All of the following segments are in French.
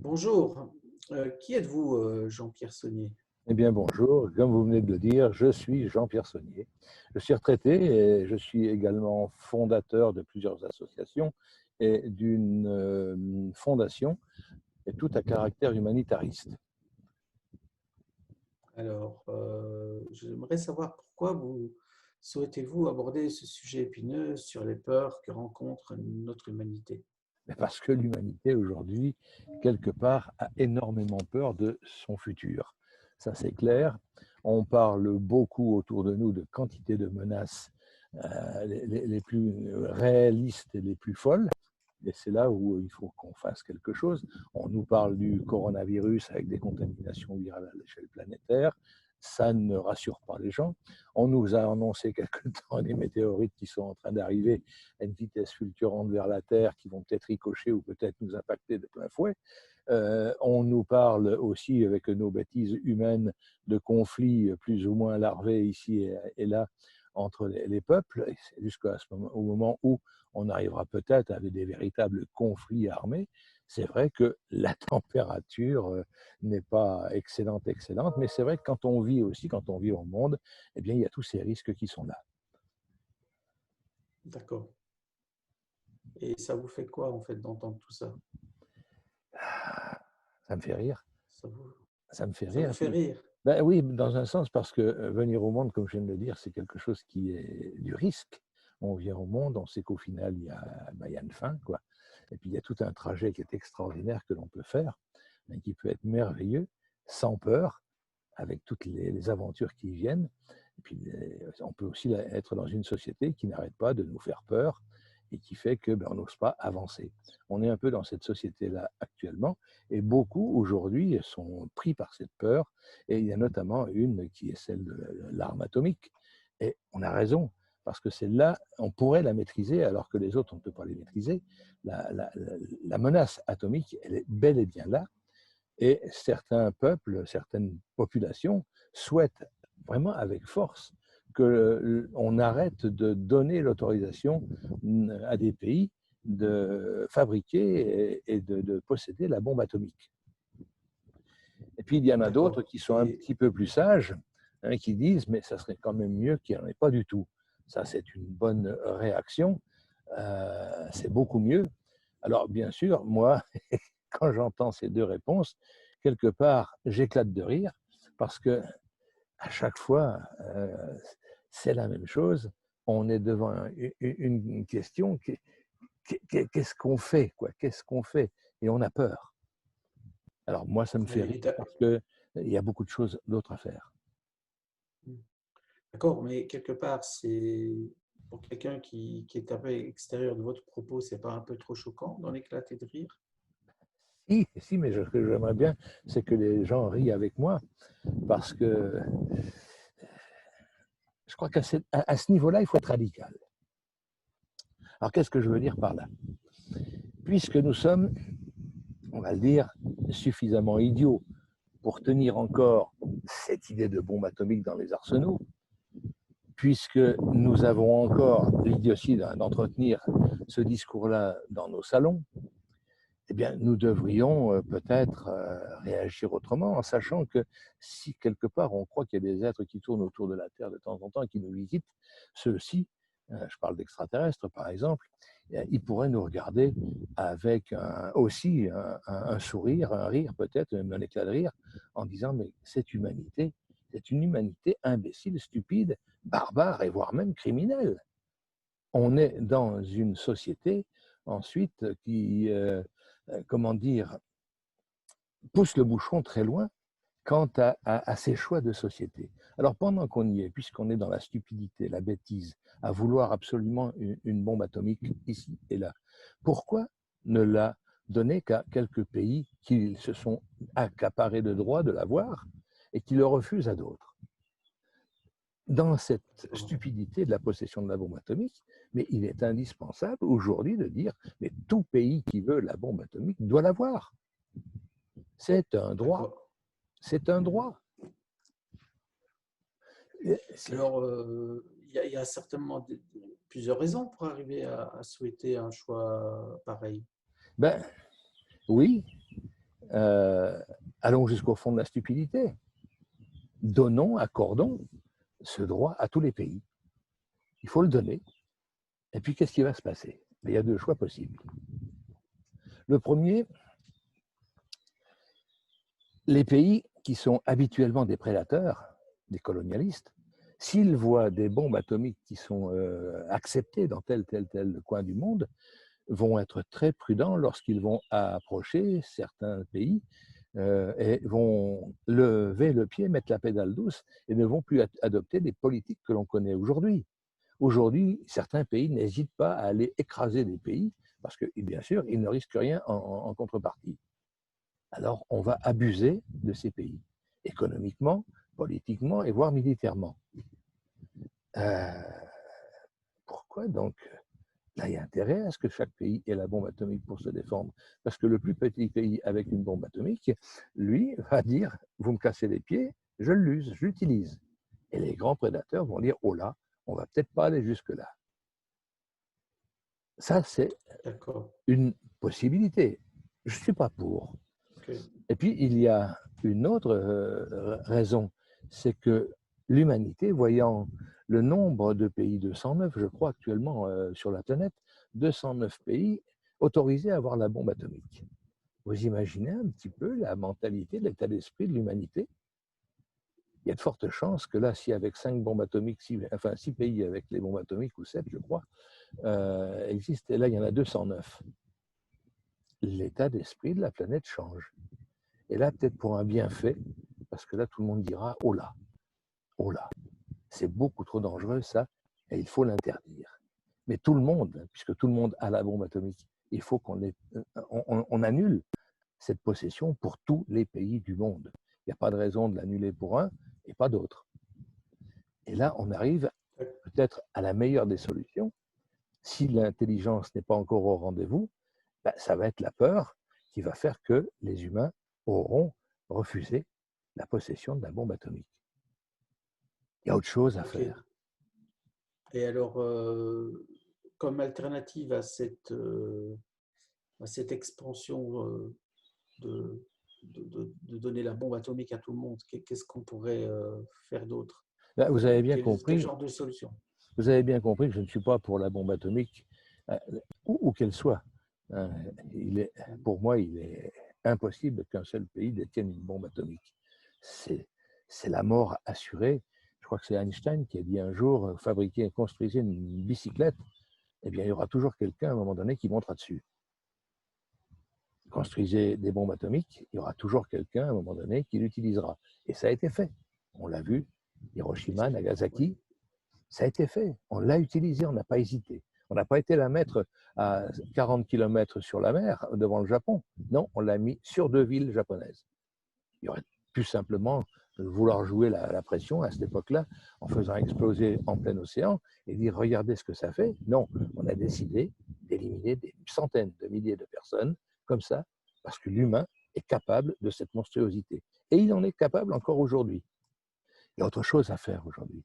Bonjour. Qui êtes-vous, Jean-Pierre Saunier? Eh bien, bonjour. Comme vous venez de le dire, je suis Jean-Pierre Saunier. Je suis retraité et je suis également fondateur de plusieurs associations et d'une fondation, et tout à caractère humanitariste. Alors, j'aimerais savoir pourquoi vous souhaitez-vous aborder ce sujet épineux sur les peurs que rencontre notre humanité? Mais parce que l'humanité aujourd'hui, quelque part, a énormément peur de son futur. Ça, c'est clair. On parle beaucoup autour de nous de quantité de menaces, les plus réalistes et les plus folles. Et c'est là où il faut qu'on fasse quelque chose. On nous parle du coronavirus avec des contaminations virales à l'échelle planétaire. Ça ne rassure pas les gens. On nous a annoncé quelque temps des météorites qui sont en train d'arriver à une vitesse fulgurante vers la Terre, qui vont peut-être ricocher ou peut-être nous impacter de plein fouet. On nous parle aussi, avec nos bêtises humaines, de conflits plus ou moins larvés ici et là entre les peuples, jusqu'à ce moment, au moment où on arrivera peut-être avec des véritables conflits armés. C'est vrai que la température n'est pas excellente, mais c'est vrai que quand on vit aussi, quand on vit au monde, eh bien, il y a tous ces risques qui sont là. D'accord. Et ça vous fait quoi, en fait, d'entendre tout ça? Ça me fait rire. Ça vous, Ça me fait ça vous rire. fait rire? Ben oui, dans un sens, parce que venir au monde, comme je viens de le dire, c'est quelque chose qui est du risque. On vient au monde, on sait qu'au final, il y a une fin, quoi. Et puis, il y a tout un trajet qui est extraordinaire que l'on peut faire, mais qui peut être merveilleux, sans peur, avec toutes les aventures qui y viennent. Et puis, on peut aussi être dans une société qui n'arrête pas de nous faire peur et qui fait que on n'ose pas avancer. On est un peu dans cette société-là actuellement, et beaucoup aujourd'hui sont pris par cette peur, et il y a notamment une qui est celle de l'arme atomique. Et on a raison, parce que celle-là, on pourrait la maîtriser, alors que les autres, on ne peut pas les maîtriser. La menace atomique, elle est bel et bien là, et certains peuples, certaines populations souhaitent vraiment avec force qu'on arrête de donner l'autorisation à des pays de fabriquer et de posséder la bombe atomique. Et puis il y en a d'autres D'accord. qui sont un petit peu plus sages, hein, qui disent mais ça serait quand même mieux qu'il n'y en ait pas du tout. Ça, c'est une bonne réaction, c'est beaucoup mieux. Alors bien sûr, moi, quand j'entends ces deux réponses, quelque part, j'éclate de rire, parce que à chaque fois, c'est la même chose. On est devant une question qu'est-ce qu'on fait, quoi? Qu'est-ce qu'on fait? Et on a peur. Alors moi, ça me fait rire Et parce qu'il y a beaucoup de choses d'autres à faire. d'accord, mais quelque part, c'est pour quelqu'un qui est un peu extérieur de votre propos, c'est pas un peu trop choquant d'en éclater de rire? Si, si, mais ce que j'aimerais bien, c'est que les gens rient avec moi, parce que je crois qu'à ce niveau-là, il faut être radical. Alors qu'est-ce que je veux dire par là? Puisque nous sommes, on va le dire, suffisamment idiots pour tenir encore cette idée de bombe atomique dans les arsenaux, puisque nous avons encore l'idiotie d'entretenir ce discours-là dans nos salons, eh bien, nous devrions peut-être réagir autrement, en sachant que si quelque part on croit qu'il y a des êtres qui tournent autour de la Terre de temps en temps et qui nous visitent, ceux-ci, je parle d'extraterrestres par exemple, ils pourraient nous regarder avec aussi un sourire, un rire peut-être, même un éclat de rire, en disant mais cette humanité, c'est une humanité imbécile, stupide, barbare et voire même criminelle. On est dans une société ensuite qui, comment dire, pousse le bouchon très loin quant à ces choix de société. Alors pendant qu'on y est, puisqu'on est dans la stupidité, la bêtise, à vouloir absolument une bombe atomique ici et là, pourquoi ne la donner qu'à quelques pays qui se sont accaparés le droit de l'avoir et qui le refusent à d'autres? Dans cette stupidité de la possession de la bombe atomique, mais il est indispensable aujourd'hui de dire, mais tout pays qui veut la bombe atomique doit l'avoir. C'est un droit. D'accord. C'est un droit. Alors, il y a certainement plusieurs raisons pour arriver à souhaiter un choix pareil. Ben oui, allons jusqu'au fond de la stupidité. Donnons, accordons ce droit à tous les pays. Il faut le donner. Et puis, qu'est-ce qui va se passer? Il y a deux choix possibles. Le premier, les pays qui sont habituellement des prédateurs, des colonialistes, s'ils voient des bombes atomiques qui sont acceptées dans tel coin du monde, vont être très prudents lorsqu'ils vont approcher certains pays et vont lever le pied, mettre la pédale douce et ne vont plus adopter des politiques que l'on connaît aujourd'hui. Aujourd'hui, certains pays n'hésitent pas à aller écraser des pays parce que, bien sûr, ils ne risquent rien en contrepartie. Alors, on va abuser de ces pays, économiquement, politiquement et voire militairement. Pourquoi donc? Là, il y a intérêt à ce que chaque pays ait la bombe atomique pour se défendre. Parce que le plus petit pays avec une bombe atomique, lui, va dire, vous me cassez les pieds, je l'use, je l'utilise. Et les grands prédateurs vont dire, oh là, on va peut-être pas aller jusque-là. Ça, c'est une possibilité. Je ne suis pas pour. Et puis, il y a une autre raison, c'est que l'humanité, voyant le nombre de pays, 209, je crois, actuellement sur la planète, 209 pays autorisés à avoir la bombe atomique. Vous imaginez un petit peu la mentalité, l'état d'esprit de l'humanité? Il y a de fortes chances que là, si avec 5 bombes atomiques, 6 pays avec les bombes atomiques, ou 7, je crois, existent, et là, il y en a 209. L'état d'esprit de la planète change. Et là, peut-être pour un bienfait, parce que là, tout le monde dira, oh là, c'est beaucoup trop dangereux, ça, et il faut l'interdire. Mais tout le monde, puisque tout le monde a la bombe atomique, il faut qu'on annule cette possession pour tous les pays du monde. Il n'y a pas de raison de l'annuler pour un et pas d'autres. Et là, on arrive peut-être à la meilleure des solutions. Si l'intelligence n'est pas encore au rendez-vous, ben, ça va être la peur qui va faire que les humains auront refusé la possession de la bombe atomique. Il y a autre chose à faire. Et alors, comme alternative à cette expansion de donner la bombe atomique à tout le monde, qu'est-ce qu'on pourrait faire d'autre? Vous avez bien compris. Quel genre de solution? Vous avez bien compris que je ne suis pas pour la bombe atomique, où qu'elle soit. Pour moi, il est impossible qu'un seul pays détienne une bombe atomique. C'est la mort assurée. Je crois que c'est Einstein qui a dit un jour, construisez une bicyclette, eh bien, il y aura toujours quelqu'un à un moment donné qui montera dessus. Construisez des bombes atomiques, il y aura toujours quelqu'un à un moment donné qui l'utilisera. Et ça a été fait. On l'a vu, Hiroshima, Nagasaki, ça a été fait. On l'a utilisé, on n'a pas hésité. On n'a pas été la mettre à 40 km sur la mer devant le Japon. Non, on l'a mis sur 2 villes japonaises. Il aurait pu simplement vouloir jouer la pression à cette époque-là en faisant exploser en plein océan et dire regardez ce que ça fait. Non, on a décidé d'éliminer des centaines de milliers de personnes comme ça parce que l'humain est capable de cette monstruosité. Et il en est capable encore aujourd'hui. Il y a autre chose à faire aujourd'hui.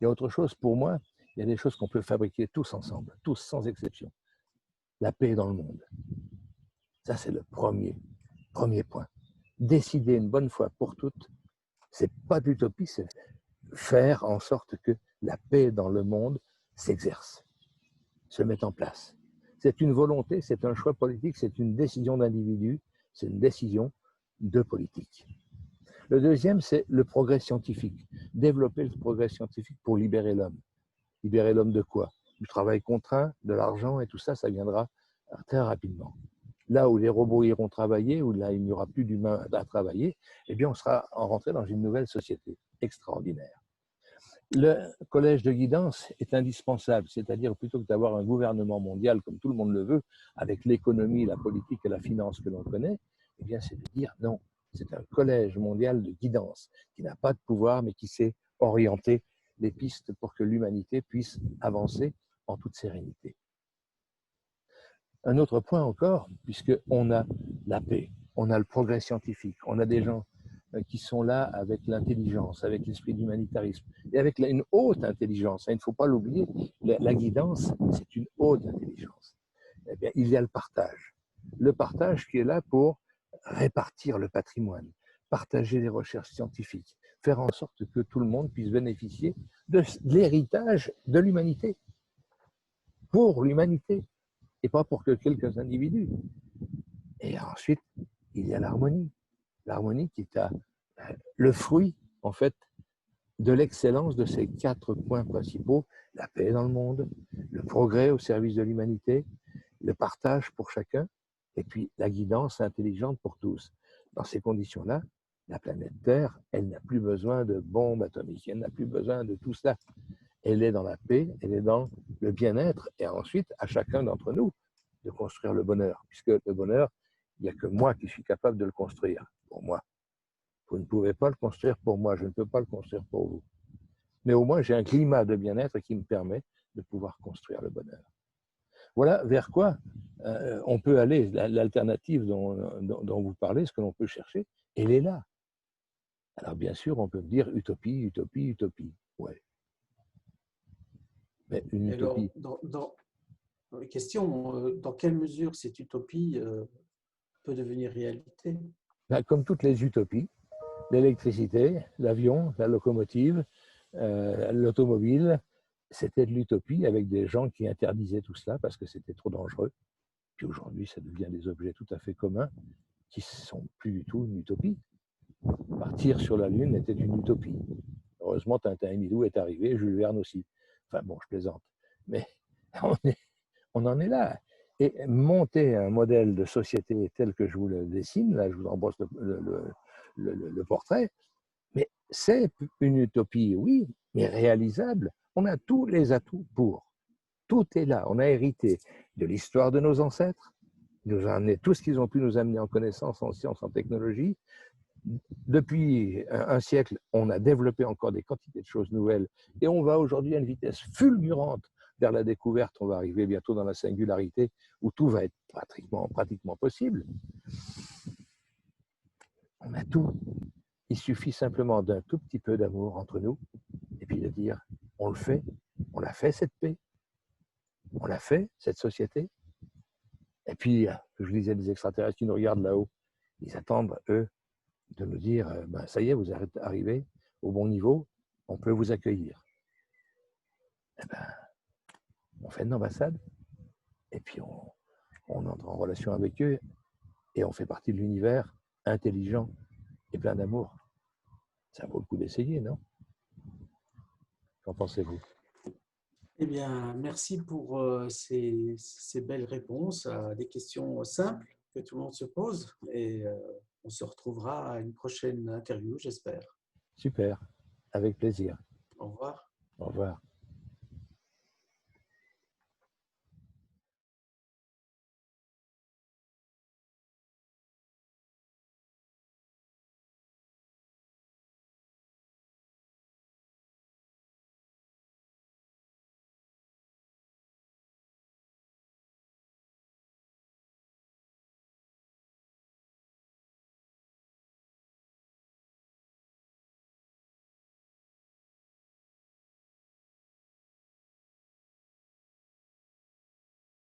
Il y a autre chose pour moi. Il y a des choses qu'on peut fabriquer tous ensemble, tous sans exception. La paix dans le monde. Ça, c'est le premier point. Décider une bonne fois pour toutes, c'est pas d'utopie, c'est faire en sorte que la paix dans le monde s'exerce, se mette en place. C'est une volonté, c'est un choix politique, c'est une décision d'individu, c'est une décision de politique. Le deuxième, c'est le progrès scientifique. Développer le progrès scientifique pour libérer l'homme. Libérer l'homme de quoi? Du travail contraint, de l'argent et tout ça, ça viendra très rapidement. Là où les robots iront travailler, où là il n'y aura plus d'humains à travailler, eh bien on sera rentré dans une nouvelle société extraordinaire. Le collège de guidance est indispensable, c'est-à-dire plutôt que d'avoir un gouvernement mondial comme tout le monde le veut, avec l'économie, la politique et la finance que l'on connaît, eh bien c'est de dire non, c'est un collège mondial de guidance qui n'a pas de pouvoir mais qui sait orienter les pistes pour que l'humanité puisse avancer en toute sérénité. Un autre point encore, puisqu'on a la paix, on a le progrès scientifique, on a des gens qui sont là avec l'intelligence, avec l'esprit d'humanitarisme, et avec une haute intelligence. Il ne faut pas l'oublier, la guidance, c'est une haute intelligence. Eh bien, il y a le partage. Le partage qui est là pour répartir le patrimoine, partager les recherches scientifiques, faire en sorte que tout le monde puisse bénéficier de l'héritage de l'humanité, pour l'humanité, et pas pour que quelques individus. Et ensuite, il y a l'harmonie. L'harmonie qui est le fruit, en fait, de l'excellence de ces 4 points principaux: la paix dans le monde, le progrès au service de l'humanité, le partage pour chacun, et puis la guidance intelligente pour tous. Dans ces conditions-là, la planète Terre, elle n'a plus besoin de bombes atomiques, elle n'a plus besoin de tout cela. Elle est dans la paix, elle est dans le bien-être, et ensuite, à chacun d'entre nous de construire le bonheur, puisque le bonheur, il n'y a que moi qui suis capable de le construire, pour moi. Vous ne pouvez pas le construire pour moi, je ne peux pas le construire pour vous. Mais au moins, j'ai un climat de bien-être qui me permet de pouvoir construire le bonheur. Voilà vers quoi on peut aller. L'alternative dont vous parlez, ce que l'on peut chercher, elle est là. Alors bien sûr, on peut dire utopie, utopie, utopie. Ouais. Mais une Et alors, utopie. question, dans quelle mesure cette utopie peut devenir réalité? Ben, comme toutes les utopies, l'électricité, l'avion, la locomotive, l'automobile, c'était de l'utopie avec des gens qui interdisaient tout cela parce que c'était trop dangereux. Puis aujourd'hui, ça devient des objets tout à fait communs qui ne sont plus du tout une utopie. Partir sur la Lune était une utopie. Heureusement, Tintin et Milou est arrivé, Jules Verne aussi. Enfin bon, je plaisante. Mais on en est là. Et monter un modèle de société tel que je vous le dessine, là je vous embosse le portrait, mais c'est une utopie, oui, mais réalisable. On a tous les atouts pour. Tout est là. On a hérité de l'histoire de nos ancêtres, ils nous ont amené tout ce qu'ils ont pu nous amener en connaissance, en sciences, en technologie. Depuis un siècle, on a développé encore des quantités de choses nouvelles et on va aujourd'hui à une vitesse fulgurante vers la découverte. On va arriver bientôt dans la singularité où tout va être pratiquement possible. On a tout. Il suffit simplement d'un tout petit peu d'amour entre nous et puis de dire on le fait, on l'a fait cette paix, on l'a fait cette société. Et puis, je disais, des extraterrestres qui nous regardent là-haut, ils attendent, eux, de nous dire ben, ça y est, vous êtes arrivés au bon niveau, on peut vous accueillir. Eh ben, on fait une ambassade et puis on entre en relation avec eux et on fait partie de l'univers intelligent et plein d'amour. Ça vaut le coup d'essayer, non? Qu'en pensez-vous? Eh bien, merci pour ces belles réponses à des questions simples que tout le monde se pose. Et on se retrouvera à une prochaine interview, j'espère. Super, avec plaisir. Au revoir. Au revoir.